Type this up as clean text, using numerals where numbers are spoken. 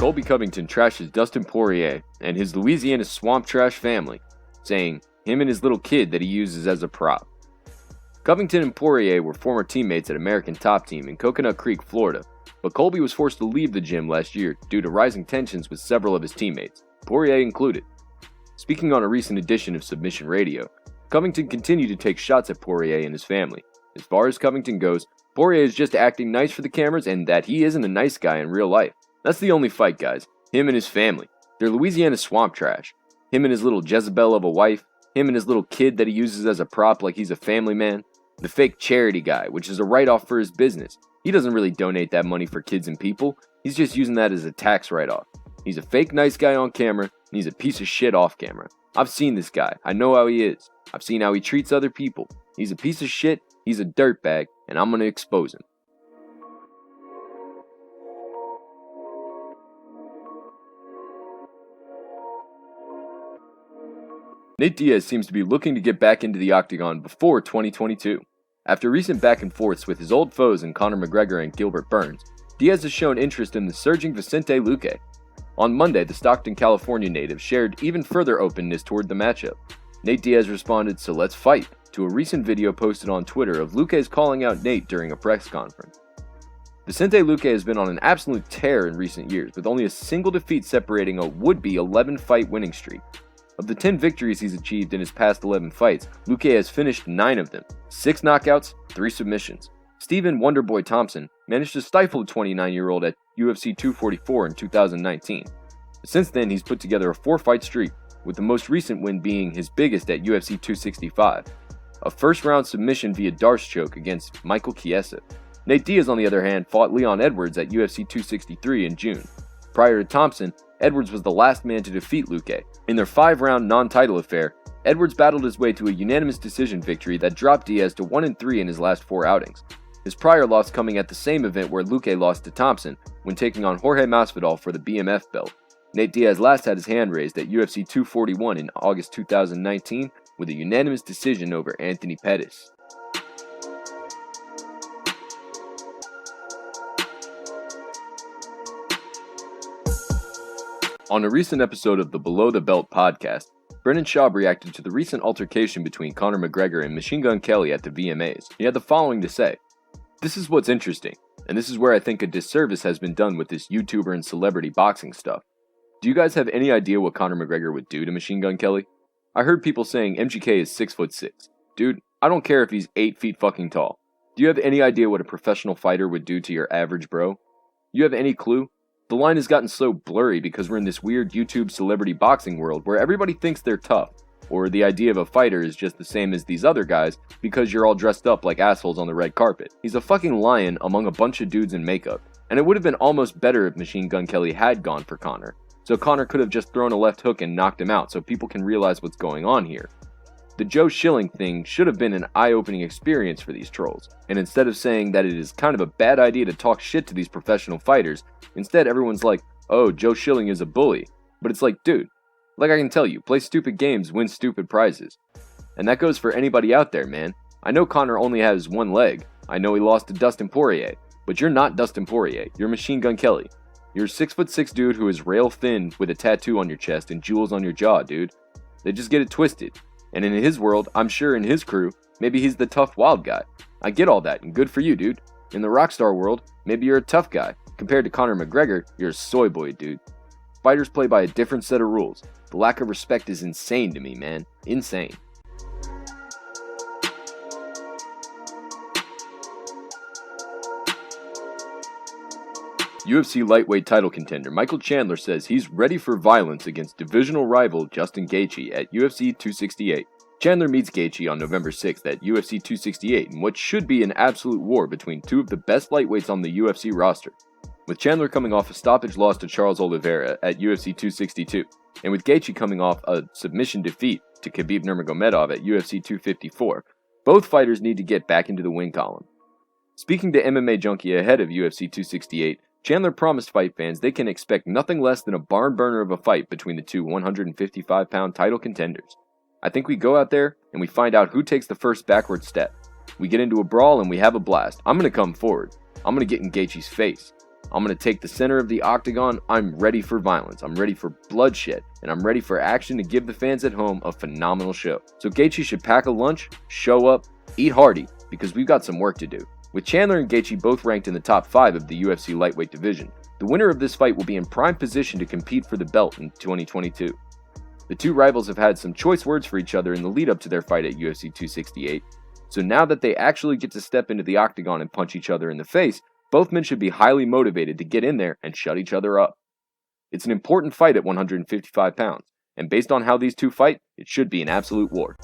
Colby Covington trashes Dustin Poirier and his Louisiana swamp trash family, saying him and his little kid that he uses as a prop. Covington and Poirier were former teammates at American Top Team in Coconut Creek, Florida, but Colby was forced to leave the gym last year due to rising tensions with several of his teammates, Poirier included. Speaking on a recent edition of Submission Radio, Covington continued to take shots at Poirier and his family. As far as Covington goes, Poirier is just acting nice for the cameras and that he isn't a nice guy in real life. That's the only fight, guys. Him and his family. They're Louisiana swamp trash. Him and his little Jezebel of a wife. Him and his little kid that he uses as a prop like he's a family man. The fake charity guy, which is a write-off for his business. He doesn't really donate that money for kids and people. He's just using that as a tax write-off. He's a fake nice guy on camera, and he's a piece of shit off camera. I've seen this guy. I know how he is. I've seen how he treats other people. He's a piece of shit, he's a dirtbag, and I'm gonna expose him. Nate Diaz seems to be looking to get back into the octagon before 2022. After recent back and forths with his old foes in Conor McGregor and Gilbert Burns, Diaz has shown interest in the surging Vicente Luque. On Monday, the Stockton, California native shared even further openness toward the matchup. Nate Diaz responded, "So let's fight," to a recent video posted on Twitter of Luque's calling out Nate during a press conference. Vicente Luque has been on an absolute tear in recent years, with only a single defeat separating a would-be 11-fight winning streak. Of the 10 victories he's achieved in his past 11 fights, Luque has finished 9 of them, 6 knockouts, 3 submissions. Stephen Wonderboy Thompson managed to stifle the 29-year-old at UFC 244 in 2019. Since then, he's put together a 4-fight streak, with the most recent win being his biggest at UFC 265, a first-round submission via Darce choke against Michael Chiesa. Nate Diaz, on the other hand, fought Leon Edwards at UFC 263 in June. Prior to Thompson, Edwards was the last man to defeat Luque. In their 5-round non-title affair, Edwards battled his way to a unanimous decision victory that dropped Diaz to 1-3 in his last 4 outings. His prior loss coming at the same event where Luque lost to Thompson when taking on Jorge Masvidal for the BMF belt. Nate Diaz last had his hand raised at UFC 241 in August 2019 with a unanimous decision over Anthony Pettis. On a recent episode of the Below the Belt podcast, Brendan Schaub reacted to the recent altercation between Conor McGregor and Machine Gun Kelly at the VMAs. He had the following to say: "This is what's interesting, and this is where I think a disservice has been done with this YouTuber and celebrity boxing stuff. Do you guys have any idea what Conor McGregor would do to Machine Gun Kelly? I heard people saying MGK is 6'6". Dude, I don't care if he's 8 feet fucking tall. Do you have any idea what a professional fighter would do to your average bro? You have any clue? The line has gotten so blurry because we're in this weird YouTube celebrity boxing world where everybody thinks they're tough, or the idea of a fighter is just the same as these other guys because you're all dressed up like assholes on the red carpet. He's a fucking lion among a bunch of dudes in makeup, and it would have been almost better if Machine Gun Kelly had gone for Conor, so Conor could have just thrown a left hook and knocked him out so people can realize what's going on here. The Joe Schilling thing should have been an eye-opening experience for these trolls, and instead of saying that it is kind of a bad idea to talk shit to these professional fighters, instead everyone's like, oh, Joe Schilling is a bully. But it's like, dude, like I can tell you, play stupid games, win stupid prizes. And that goes for anybody out there, man. I know Conor only has one leg. I know he lost to Dustin Poirier, but you're not Dustin Poirier, you're Machine Gun Kelly. You're a 6'6" dude who is rail thin with a tattoo on your chest and jewels on your jaw, dude. They just get it twisted. And in his world, I'm sure in his crew, maybe he's the tough wild guy. I get all that, and good for you, dude. In the rockstar world, maybe you're a tough guy. Compared to Conor McGregor, you're a soy boy, dude. Fighters play by a different set of rules. The lack of respect is insane to me, man. Insane. UFC lightweight title contender Michael Chandler says he's ready for violence against divisional rival Justin Gaethje at UFC 268. Chandler meets Gaethje on November 6th at UFC 268 in what should be an absolute war between two of the best lightweights on the UFC roster. With Chandler coming off a stoppage loss to Charles Oliveira at UFC 262, and with Gaethje coming off a submission defeat to Khabib Nurmagomedov at UFC 254, both fighters need to get back into the win column. Speaking to MMA Junkie ahead of UFC 268, Chandler promised fight fans they can expect nothing less than a barn burner of a fight between the two 155-pound title contenders. I think we go out there and we find out who takes the first backward step. We get into a brawl and we have a blast. I'm going to come forward. I'm going to get in Gaethje's face. I'm going to take the center of the octagon. I'm ready for violence. I'm ready for bloodshed. And I'm ready for action to give the fans at home a phenomenal show. So Gaethje should pack a lunch, show up, eat hearty, because we've got some work to do. With Chandler and Gaethje both ranked in the top 5 of the UFC lightweight division, the winner of this fight will be in prime position to compete for the belt in 2022. The two rivals have had some choice words for each other in the lead up to their fight at UFC 268, so now that they actually get to step into the octagon and punch each other in the face, both men should be highly motivated to get in there and shut each other up. It's an important fight at 155 pounds, and based on how these two fight, it should be an absolute war.